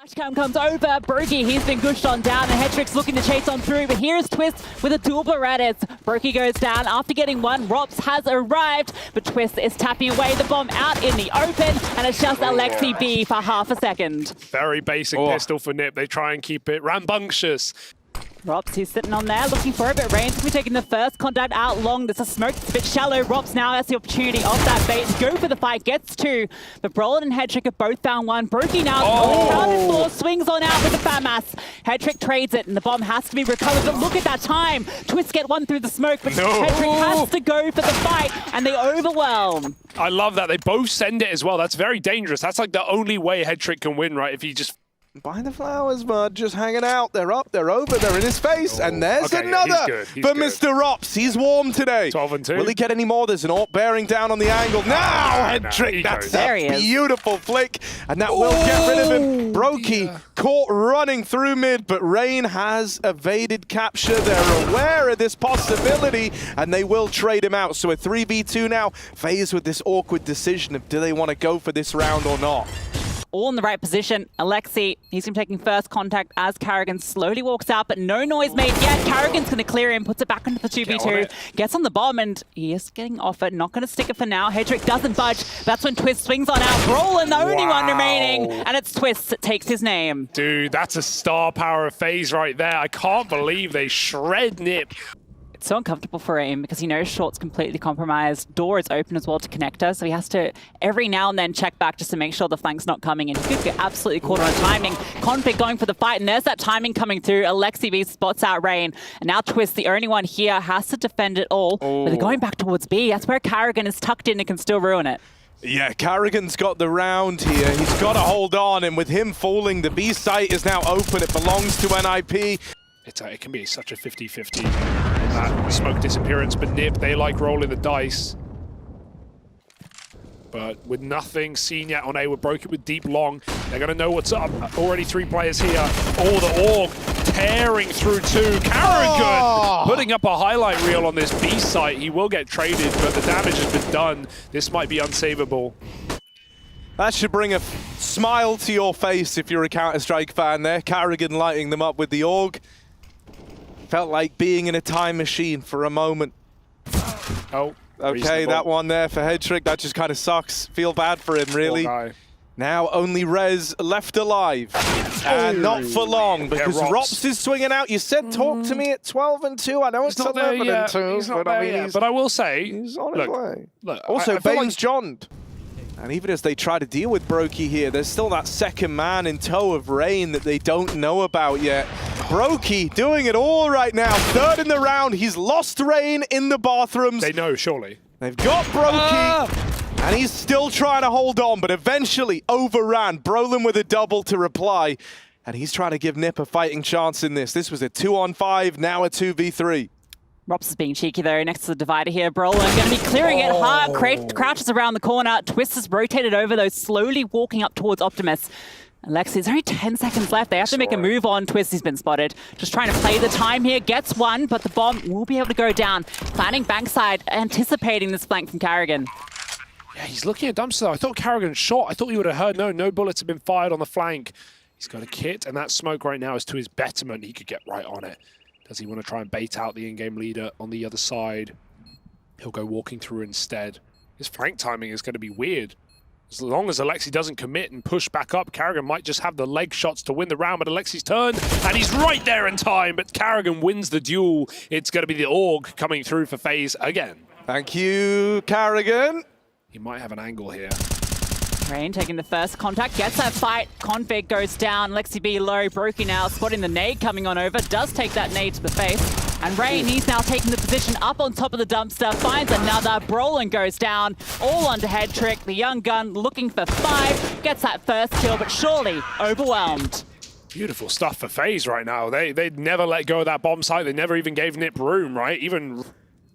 Flashcam comes over, Brokey, he's been gushed on down, and hetke's looking to chase on through, but here's Twist with a dual Berettas. Brokey goes down after getting one, Rops has arrived, but Twist is tapping away the bomb out in the open, and it's just Alexi B for half a second. Very basic pistol for Nip, they try and keep it rambunctious. Rops, he's sitting on there looking for it, but Rain's going to be taking the first contact out long. There's a smoke, it's a bit shallow. Rops now has the opportunity of that bait to go for the fight, gets two. But Brolin and hetke have both found one. Brokey now counted for, swings on out with the FAMAS. hetke trades it, and the bomb has to be recovered. But look at that time. Twist get one through the smoke, but hetke has to go for the fight, and they overwhelm. I love that. They both send it as well. That's very dangerous. That's like the only way hetke can win, right? If he just... By the flowers, Mud, just hanging out. They're up, they're over, they're in his face. And there's another for Mr. Rops. He's warm today. 12 and 2. Will he get any more? There's an AWP bearing down on the angle. Now, hetke, that's a beautiful flick. And that will get rid of him. Brokey caught running through mid, but Rain has evaded capture. They're aware of this possibility, and they will trade him out. So a 3v2 now. FaZe with this awkward decision of do they want to go for this round or not. All in the right position. Alexi, he's going to be taking first contact as Carrigan slowly walks out, but no noise made yet. Carrigan's going to clear him, puts it back into the 2v2, gets on the bomb, and he is getting off it. Not going to stick it for now. hetke doesn't budge. That's when Twist swings on out. Brolin, the only one remaining, and it's Twist that takes his name. Dude, that's a star power of FaZe right there. I can't believe they shred Nip. It's so uncomfortable for him because he knows short's completely compromised. Door is open as well to connector, so he has to every now and then check back just to make sure the flank's not coming in. He could get absolutely caught on timing. Config going for the fight, and there's that timing coming through. Alexi B spots out Rain, and now Twist, the only one here, has to defend it all. But they're going back towards B. That's where Carrigan is tucked in and can still ruin it. Yeah, Carrigan's got the round here. He's got to hold on, and with him falling, the B site is now open. It belongs to NIP. It can be such a 50-50 in that smoke disappearance, but Nip, they like rolling the dice. But with nothing seen yet on A, we're broken with deep long. They're going to know what's up. Already 3 players here. Oh, the Org tearing through 2. Carrigan putting up a highlight reel on this B site. He will get traded, but the damage has been done. This might be unsavable. That should bring a smile to your face if you're a Counter-Strike fan there. Carrigan lighting them up with the Org. Felt like being in a time machine for a moment. Oh, okay, that one there for hetke. That just kind of sucks. Feel bad for him, really. Now only Rez left alive. And not for long, because Rops is swinging out. You said talk to me at 12 and 2. I know it's 11 and 2, but I mean, but I will say, he's on his way. Look, also, Bane's like John'd. And even as they try to deal with Brokey here, there's still that second man in tow of Rain that they don't know about yet. Brokey doing it all right now. Third in the round. He's lost Rain in the bathrooms. They know, surely. They've got Brokey, and he's still trying to hold on, but eventually overran. Brolin with a double to reply, and he's trying to give Nip a fighting chance in this. This was a 2-on-5, now a 2v3. Rops is being cheeky though, next to the divider here. Brolin going to be clearing it hard, crouches around the corner. Twist is rotated over though, slowly walking up towards Optimus. Alexi, there's only 10 seconds left. They have to make a move on. Twist has been spotted. Just trying to play the time here. Gets one, but the bomb will be able to go down. Planning bankside, anticipating this flank from Carrigan. Yeah, he's looking at dumpster though. I thought Carrigan shot. I thought he would have heard no bullets have been fired on the flank. He's got a kit, and that smoke right now is to his betterment. He could get right on it. Does he want to try and bait out the in-game leader on the other side? He'll go walking through instead. His flank timing is going to be weird. As long as Alexi doesn't commit and push back up, Carrigan might just have the leg shots to win the round, but Alexi's turn, and he's right there in time, but Carrigan wins the duel. It's going to be the Org coming through for FaZe again. Thank you, Carrigan. He might have an angle here. Rain taking the first contact, gets that fight. Config goes down, Lexi B low, Brokey now spotting the nade coming on over, does take that nade to the face. And Rain, he's now taking the position up on top of the dumpster, finds another, Brolin goes down, all onto hetke. The young gun looking for 5, gets that first kill, but surely overwhelmed. Beautiful stuff for FaZe right now. They'd never let go of that bomb site. They never even gave Nip room, right?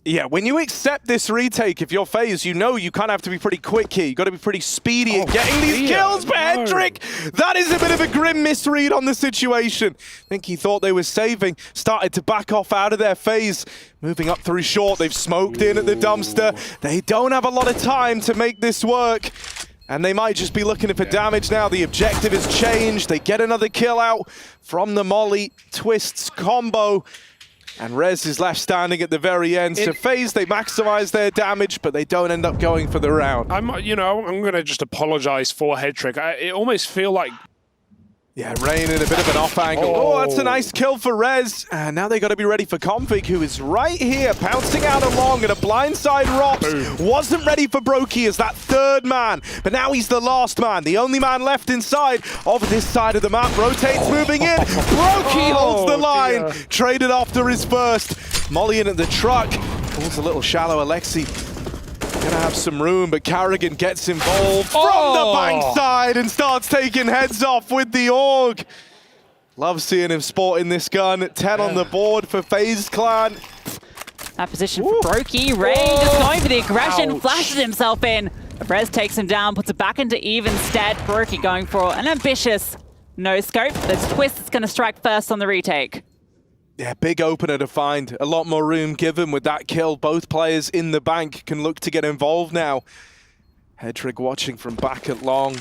Yeah, when you accept this retake, if you're FaZe, you know you kind of have to be pretty quick here. You got to be pretty speedy at getting these kills, but hetke, that is a bit of a grim misread on the situation. I think he thought they were saving, started to back off out of their FaZe. Moving up through short, they've smoked in at the dumpster. They don't have a lot of time to make this work. And they might just be looking for damage now. The objective has changed. They get another kill out from the molly. Twists combo. And Rez is left standing at the very end. So FaZe, they maximize their damage, but they don't end up going for the round. I'm going to just apologize for Headtrick. It almost feel like... Yeah, Rain in a bit of an off angle. Oh, that's a nice kill for Rez. And now they got to be ready for Config, who is right here, pouncing out along at a blindside Rops. Wasn't ready for Brokey as that third man, but now he's the last man, the only man left inside of this side of the map. Rotates, moving in. Brokey holds the line. Dear. Traded after his first. Molly in at the truck. Pulls a little shallow. Alexi gonna have some room, but Carrigan gets involved from the bank side and starts taking heads off with the AUG. Love seeing him sporting this gun. 10 on the board for FaZe Clan. That position for Brokey. Rain just going for the aggression, flashes himself in. Rez takes him down, puts it back into even stead. Brokey going for an ambitious no scope. There's Twist that's gonna strike first on the retake. Yeah, big opener to find. A lot more room given with that kill. Both players in the bank can look to get involved now. Headtrick watching from back at long.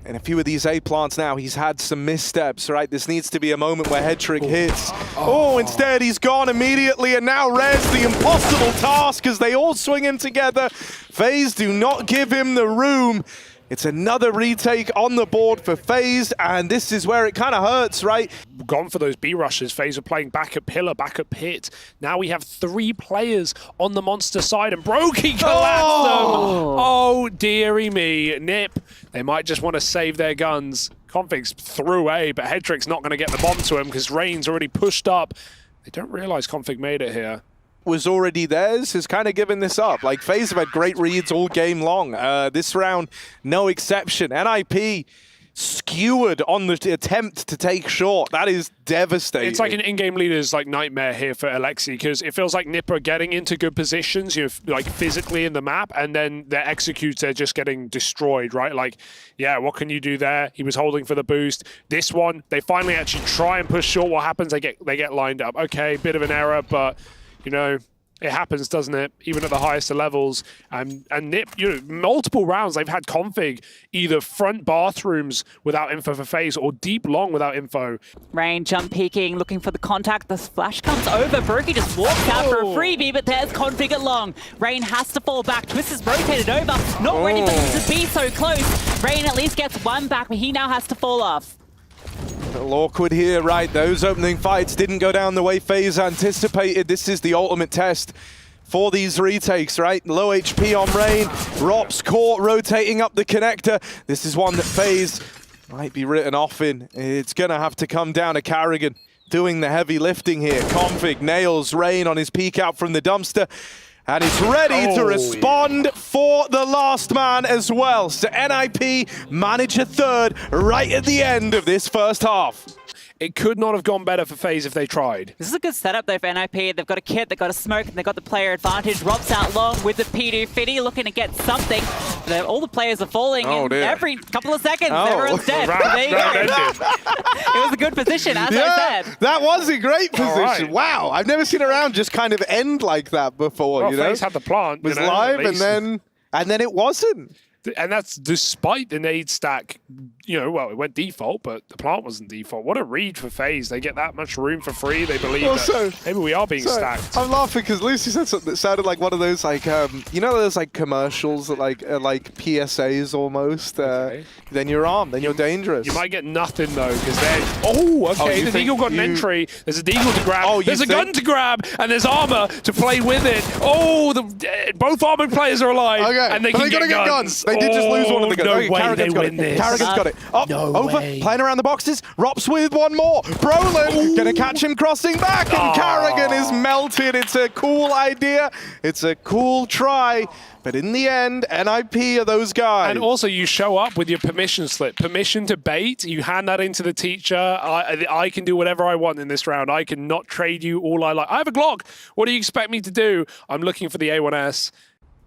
In a few of these A plants now, he's had some missteps, right? This needs to be a moment where Headtrick hits. Oh, instead he's gone immediately, and now Rez, the impossible task as they all swing him together. FaZe do not give him the room. It's another retake on the board for FaZe, and this is where it kind of hurts, right? Gone for those B rushes. FaZe are playing back at pillar, back at pit. Now we have 3 players on the monster side, and Brokey collapsed them. Oh, dearie me. Nip, they might just want to save their guns. Config's through A, but Headtrick's not going to get the bomb to him because Rain's already pushed up. They don't realize Config made it here. Was already theirs, has kind of given this up. Like, FaZe have had great reads all game long. This round, no exception. NIP skewered on the attempt to take short. That is devastating. It's like an in-game leader's like nightmare here for Alexi, because it feels like Nip are getting into good positions, like physically in the map, and then their executes are just getting destroyed, right? Like, yeah, what can you do there? He was holding for the boost. This one, they finally actually try and push short. What happens? They get lined up. Okay, bit of an error, but you know, it happens, doesn't it? Even at the highest levels. And Nip, multiple rounds, they've had Config either front bathrooms without info for FaZe or deep long without info. Rain jump peeking, looking for the contact. The flash comes over. Brokey just walks out for a freebie, but there's Config at long. Rain has to fall back. Twist is rotated over. Not ready for them to be so close. Rain at least gets one back, but he now has to fall off. A little awkward here, right? Those opening fights didn't go down the way FaZe anticipated. This is the ultimate test for these retakes, right? Low HP on Rain. Rops caught rotating up the connector. This is one that FaZe might be written off in. It's going to have to come down to Carrigan doing the heavy lifting here. Config nails Rain on his peek out from the dumpster. And is ready to respond for the last man as well. So NIP manage a third right at the end of this first half. It could not have gone better for FaZe if they tried. This is a good setup though for NIP. They've got a kit, they've got a smoke, and they've got the player advantage. Rob's out long with the P2 Fitty looking to get something. All the players are falling in every couple of seconds. Everyone's dead. There you go. It was a good position, as I said. That was a great position. Wow, I've never seen a round just kind of end like that before. Well, FaZe had the plant. It was live, and then it wasn't. And that's despite the nade stack, well, it went default, but the plant wasn't default. What a read for FaZe. They get that much room for free. They believe that maybe we are being stacked. I'm laughing because Lucy said something that sounded like one of those, like, those like commercials that like PSAs almost. Then you're armed, then you're dangerous. You might get nothing though, because then, the Deagle got an entry. There's a Deagle to grab. There's a gun to grab, and there's armor to play with it. Both armored players are alive, and they can get guns. They did just lose one of the guns. No way they win this. Carrigan's got it. Over, playing around the boxes. Rops with one more. Brolin gonna catch him crossing back, and Carrigan is melted. It's a cool idea. It's a cool try. But in the end, NIP are those guys. And also, you show up with your permission slip. Permission to bait. You hand that into the teacher. I can do whatever I want in this round. I can not trade you all I like. I have a Glock. What do you expect me to do? I'm looking for the A1S.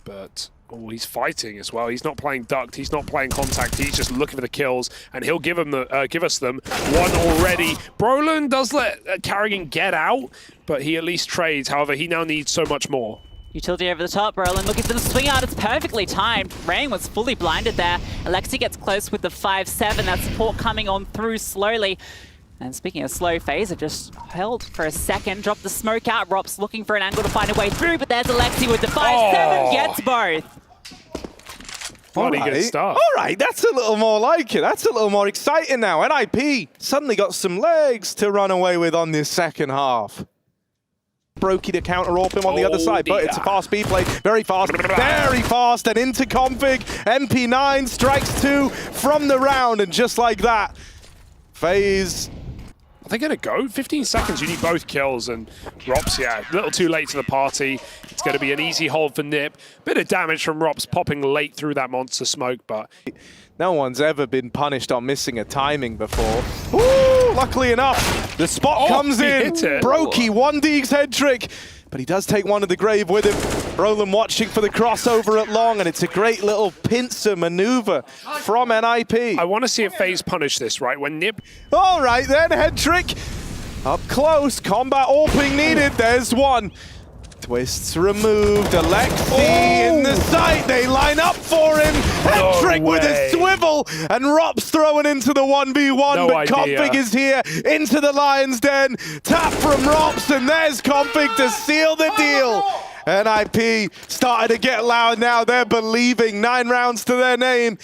But... he's fighting as well. He's not playing ducked. He's not playing contact. He's just looking for the kills, and he'll give us them. One already. Brolin does let Carrigan get out, but he at least trades. However, he now needs so much more. Utility over the top, Roland looking for the swing out. It's perfectly timed. Rain was fully blinded there. Alexi gets close with the 5-7. That support coming on through slowly. And speaking of slow, FaZe have just held for a second, dropped the smoke out. Rops looking for an angle to find a way through, but there's Alexi with the 5-7, gets both. Bloody good start. All right, that's a little more like it. That's a little more exciting now. NIP suddenly got some legs to run away with on this second half. Brokey to counter AWP him on the other side, but it's a fast B play. Very fast, and into config. MP9 strikes 2 from the round, and just like that, FaZe. Are they going to go? 15 seconds, you need both kills, and Rops, yeah, a little too late to the party. It's going to be an easy hold for Nip. Bit of damage from Rops popping late through that monster smoke, but... No one's ever been punished on missing a timing before. Ooh, luckily enough, the spot comes in. Brokey, 1D's head trick, but he does take one to the grave with him. Roland watching for the crossover at long, and it's a great little pincer maneuver from NIP. I want to see if FaZe punish this, right? When Nip... All right then, head trick. Up close, combat AWPing needed. There's one. Twists removed, Alexi in the sight, they line up for him. Head trick with a swivel, and Rops throwing into the 1v1, but Config is here, into the Lion's Den. Tap from Rops, and there's Config to seal the deal. NIP started to get loud now, they're believing, 9 rounds to their name.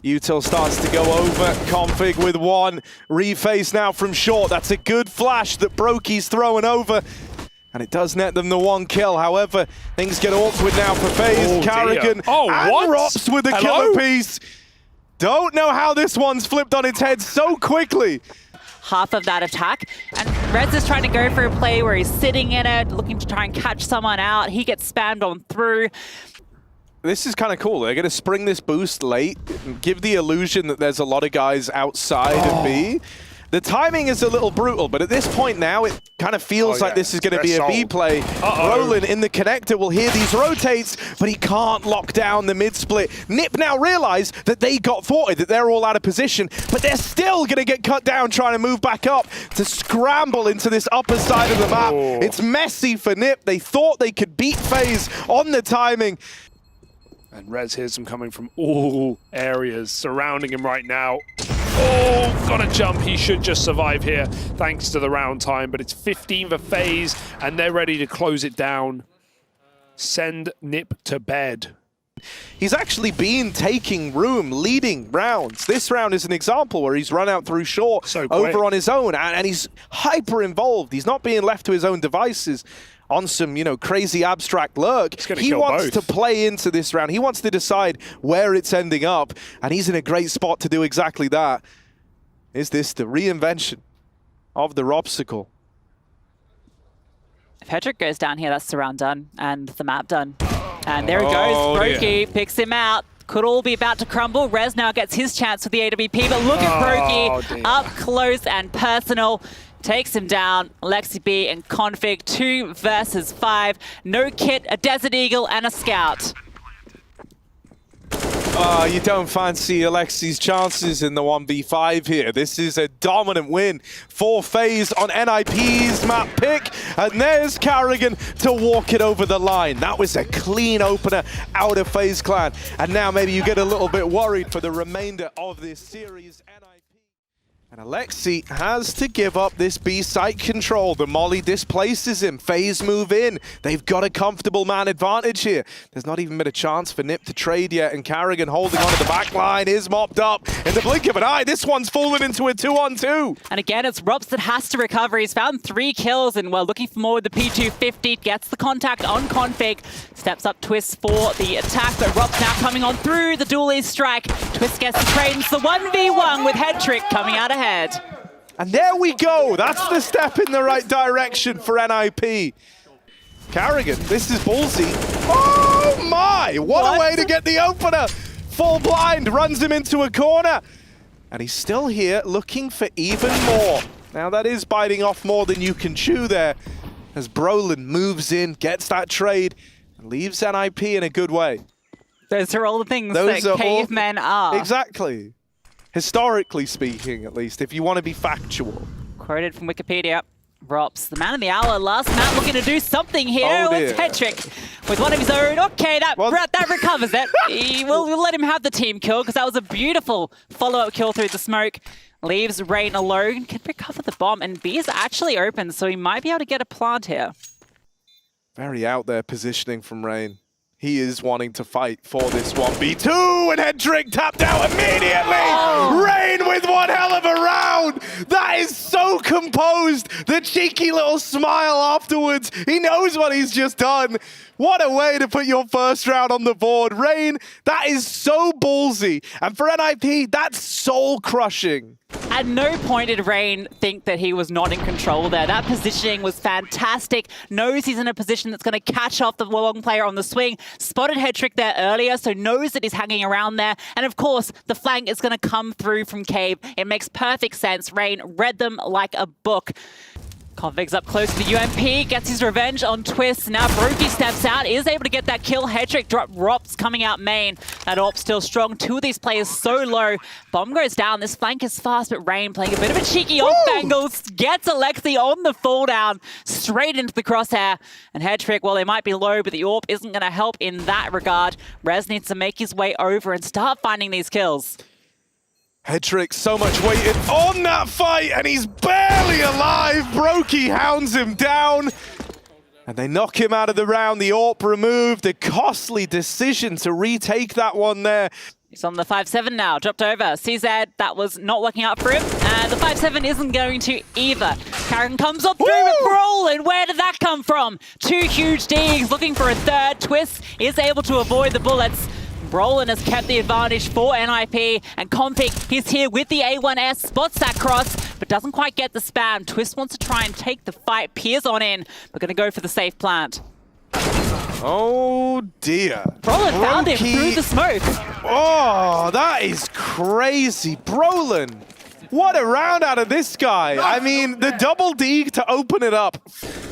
Util starts to go over Config with one. Reface now from short, that's a good flash that Brokey's throwing over. And it does net them the 1 kill. However, things get awkward now for FaZe. Carrigan and Rops with the killer piece. Don't know how this one's flipped on its head so quickly. Half of that attack. And Reds is trying to go for a play where he's sitting in it, looking to try and catch someone out. He gets spammed on through. This is kind of cool. They're going to spring this boost late, and give the illusion that there's a lot of guys outside of B. The timing is a little brutal, but at this point now, it kind of feels like this is going to be a B play. Roland in the connector will hear these rotates, but he can't lock down the mid-split. Nip now realize that they got thwarted, that they're all out of position, but they're still going to get cut down trying to move back up to scramble into this upper side of the map. It's messy for Nip. They thought they could beat FaZe on the timing. And Rez hears them coming from all areas surrounding him right now. Oh, gotta jump. He should just survive here thanks to the round time, but it's 15 for FaZe, and they're ready to close it down. Send Nip to bed. He's actually been taking room, leading rounds. This round is an example where he's run out through short over on his own, and he's hyper involved. He's not being left to his own devices on some, you know, crazy abstract lurk. He wants to play into this round. He wants to decide where it's ending up, and he's in a great spot to do exactly that. Is this the reinvention of the Ropsicle? If Hedrick goes down here, that's the round done, and the map done. And there he goes, Brokey picks him out. Could all be about to crumble. Rez now gets his chance with the AWP, but look at Brokey, up close and personal. Takes him down. Alexi B and Config, 2 versus 5. No kit, a Desert Eagle, and a Scout. You don't fancy Alexi's chances in the 1v5 here. This is a dominant win for FaZe on NIP's map pick. And there's Carrigan to walk it over the line. That was a clean opener out of FaZe Clan. And now maybe you get a little bit worried for the remainder of this series. And Alexi has to give up this B site control. The molly displaces him. FaZe move in. They've got a comfortable man advantage here. There's not even been a chance for Nip to trade yet, and Carrigan holding onto the back line is mopped up in the blink of an eye. This one's fallen into a 2-on-2. And again, it's Rops that has to recover. He's found 3 kills, and well, looking for more with the P250. Gets the contact on Config. Steps up Twist for the attack, but Rops now coming on through the dualies strike. Twist gets the trade, and it's the 1v1 with Head Trick coming out ahead. And there we go. That's the step in the right direction for NIP. Carrigan, this is ballsy. Oh my! What a way to get the opener. Full blind, runs him into a corner. And he's still here looking for even more. Now that is biting off more than you can chew there. As Brolin moves in, gets that trade, and leaves NIP in a good way. Those are all the things that cavemen are. Exactly. Historically speaking, at least, if you want to be factual. Quoted from Wikipedia. Rops, the man of the hour, last man looking to do something here. Oh, It's hettrick with one of his own. Okay, that recovers it. We'll let him have the team kill because that was a beautiful follow-up kill through the smoke. Leaves Rain alone, can recover the bomb, and B is actually open, so he might be able to get a plant here. Very out there positioning from Rain. He is wanting to fight for this 1v2, and hettrick tapped out immediately! Oh. Rain with one hell of a round! That is so composed! The cheeky little smile afterwards. He knows what he's just done. What a way to put your first round on the board. Rain, that is so ballsy. And for NIP, that's soul-crushing. At no point did Rain think that he was not in control there. That positioning was fantastic. Knows he's in a position that's going to catch off the long player on the swing. Spotted hettrick there earlier, so knows that he's hanging around there. And of course, the flank is going to come through from Cave. It makes perfect sense. Rain read them like a book. Config's up close to the UMP, gets his revenge on Twist. Now Brokey steps out, is able to get that kill. hettrick drop Rops coming out main. That AWP still strong. Two of these players so low. Bomb goes down. This flank is fast, but Rain playing a bit of a cheeky AWP angle. Gets Alexi on the fall down, straight into the crosshair. And hettrick, well, they might be low, but the AWP isn't going to help in that regard. Rez needs to make his way over and start finding these kills. hettrick, so much weighted on that fight, and he's barely alive. Brokey hounds him down, and they knock him out of the round. The AWP removed. A costly decision to retake that one there. He's on the 5-7 now, dropped over. CZ, that was not working out for him, and the 5-7 isn't going to either. Karen comes up through with Brolin. Where did that come from? Two huge digs, looking for a third. Twist is able to avoid the bullets. Brolin has kept the advantage for NIP, and Config, he's here with the A1S, spots that cross, but doesn't quite get the spam. Twist wants to try and take the fight, peers on in, but gonna go for the safe plant. Oh dear. Brolin found him through the smoke. Oh, that is crazy. Brolin, what a round out of this guy. I mean, the double D to open it up.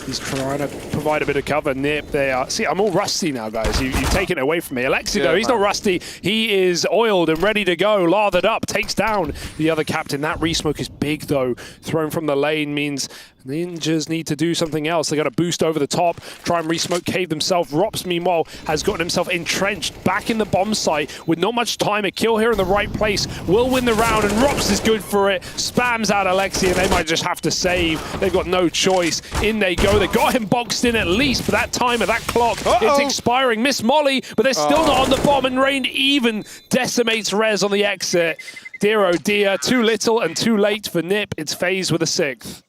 He's trying to provide a bit of cover. Nip, they are. See, I'm all rusty now, guys. You've taken it away from me. Alexi, though, he's not rusty. He is oiled and ready to go. Lathered up, takes down the other captain. That resmoke is big, though. Thrown from the lane means Ninjas need to do something else. They got to boost over the top, try and resmoke Cave themselves. Rops, meanwhile, has gotten himself entrenched back in the bomb site with not much time. A kill here in the right place will win the round, and Rops is good for it. Spams out Alexi, and they might just have to save. They've got no choice. In they go. They got him boxed in at least, but that timer, that clock, it's expiring. Miss Molly, but they're still not on the bomb, and Rain even decimates Rez on the exit. Dear oh dear, too little and too late for Nip. It's FaZe with a 6th.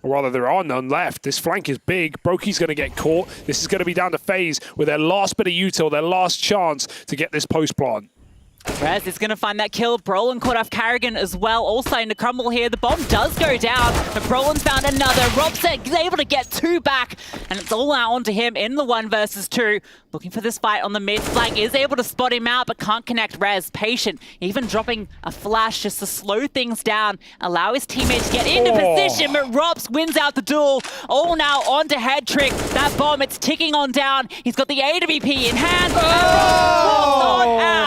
Or rather, there are none left. This flank is big. Brokey's going to get caught. This is going to be down to FaZe with their last bit of util, their last chance to get this post plant. Rez is going to find that kill. Brolin caught off Carrigan as well, all starting to crumble here. The bomb does go down, but Brolin's found another. Robson is able to get 2 back, and it's all out onto him in the 1 versus 2. Looking for this fight on the mid flank, is able to spot him out, but can't connect. Rez, patient, even dropping a flash just to slow things down, allow his teammate to get into position, but Rops wins out the duel. All now onto hettrick. That bomb, it's ticking on down. He's got the AWP in hand.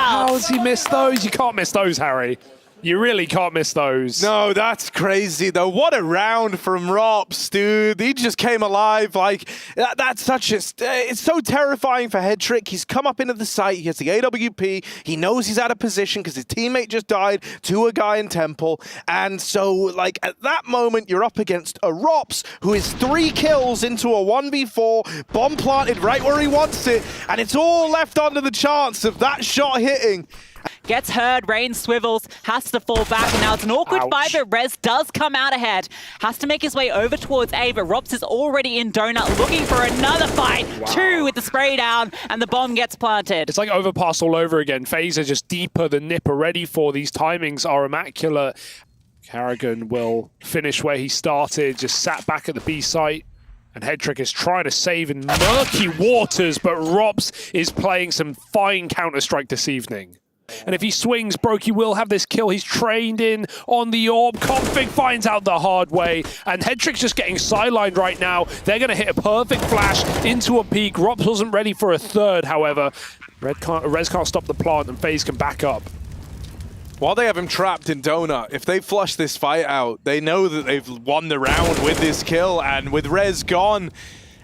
How has he missed those? You can't miss those, Harry. You really can't miss those. No, that's crazy, though. What a round from Rops, dude. He just came alive. Like, that's such a... it's so terrifying for hettrick. He's come up into the site. He has the AWP. He knows he's out of position because his teammate just died to a guy in Temple. And so, like, at that moment, you're up against a Rops who is 3 kills into a 1v4, bomb planted right where he wants it, and it's all left under the chance of that shot hitting. Gets heard, Rain swivels, has to fall back, and now it's an awkward fight, but Rez does come out ahead. Has to make his way over towards A, but Rops is already in Donut, looking for another fight. 2 with the spray down, and the bomb gets planted. It's like overpass all over again. FaZe are just deeper than Nip are ready for. These timings are immaculate. Carrigan will finish where he started, just sat back at the B site. And hettrick is trying to save in murky waters, but Rops is playing some fine Counter-Strike this evening. And if he swings, Brokey will have this kill. He's trained in on the AWP. Config finds out the hard way. And hettrick's just getting sidelined right now. They're going to hit a perfect flash into a peak. Rops wasn't ready for a third, however. Rez can't stop the plant, and FaZe can back up. While they have him trapped in Donut, if they flush this fight out, they know that they've won the round with this kill, and with Rez gone,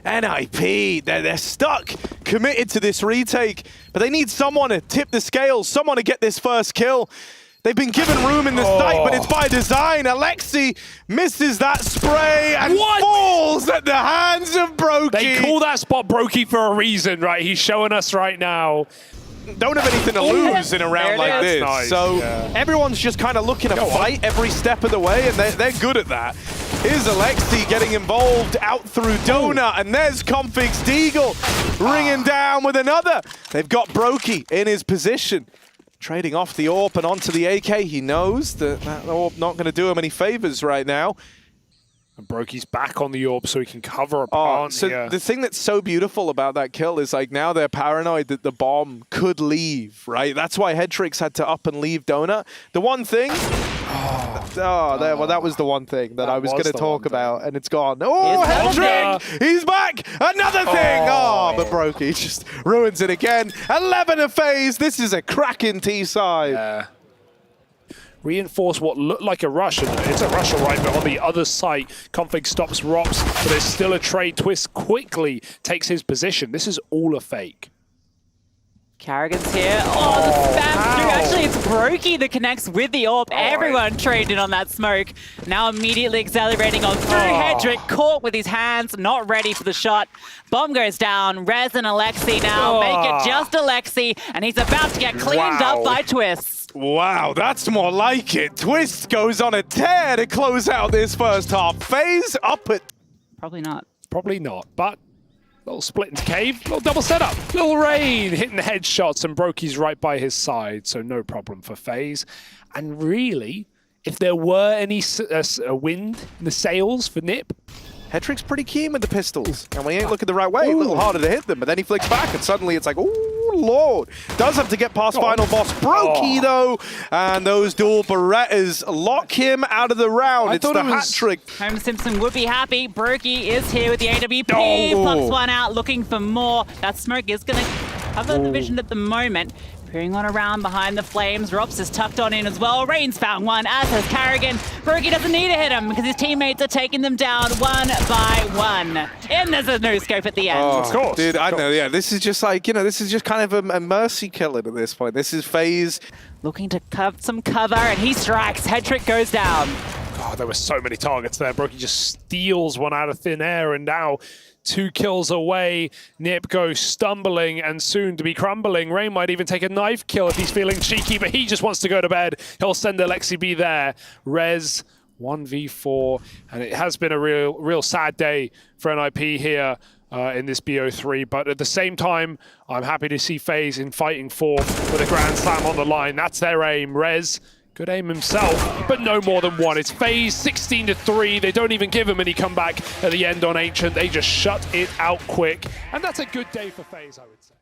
NIP, they're stuck, committed to this retake, but they need someone to tip the scales, someone to get this first kill. They've been given room in the site, but it's by design. Alexi misses that spray and falls at the hands of Brokey. They call that spot Brokey for a reason, right? He's showing us right now. Don't have anything to lose in a round like this. Nice. So everyone's just kind of looking to fight every step of the way, and they're good at that. Here's Alexi getting involved out through Donut, and there's Config's Deagle ringing down with another. They've got Brokey in his position. Trading off the AWP and onto the AK. He knows that AWP not going to do him any favors right now. And Brokey's back on the AWP so he can cover a plant here. The thing that's so beautiful about that kill is like now they're paranoid that the bomb could leave, right? That's why Headtrix had to up and leave Donut. The one thing... well, that was the one thing that I was going to talk about, and it's gone. Oh, Headtrick! He's back! Another thing! But Brokey just ruins it again. 11 of FaZe. This is a cracking T-side. Reinforce what looked like a rush, and it's a rush, all right, but on the other side, Config stops Rops, but there's still a trade. Twist quickly takes his position. This is all a fake. Karrigan's here. Oh, the spam through. Actually, it's Brokey that connects with the AWP. Everyone trained in on that smoke. Now immediately accelerating on through. Hedrick caught with his hands, not ready for the shot. Bomb goes down. Rez and Alexi now make it just Alexi, and he's about to get cleaned up by Twist. Wow, that's more like it. Twist goes on a tear to close out this first half. FaZe up at... Probably not. Probably not, but... Little split into cave, little double setup. Little Rain hitting the headshots, and Brokey's right by his side, so no problem for FaZe. And really, if there were any wind in the sails for Nip, Headtrick's pretty keen with the pistols, and when he ain't looking the right way, a little harder to hit them, but then he flicks back, and suddenly it's like, oh Lord. Does have to get past final boss Brokey, though, and those dual Berettas lock him out of the round. It's the hat trick. Homer Simpson would be happy. Brokey is here with the AWP. Plucks one out, looking for more. That smoke is going to cover the vision at the moment. Peering on around behind the flames. Rops is tucked on in as well. Rain's found one, as has Karrigan. Brokey doesn't need to hit him because his teammates are taking them down one by one. And there's a no-scope at the end. Of course. Dude, I know, yeah. This is just like, you know, this is just kind of a mercy killing at this point. This is FaZe. Looking to cut some cover, and he strikes. Headtrick goes down. God, there were so many targets there. Brokey just steals one out of thin air, and now 2 kills away. Nip goes stumbling and soon to be crumbling. Rain might even take a knife kill if he's feeling cheeky, but he just wants to go to bed. He'll send Alexi B there. Rez 1v4, and it has been a real sad day for NIP here in this BO3, but at the same time, I'm happy to see FaZe in fighting for with a Grand Slam on the line. That's their aim. Rez, good aim himself, but no more than one. It's FaZe 16-3. They don't even give him any comeback at the end on Ancient. They just shut it out quick. And that's a good day for FaZe, I would say.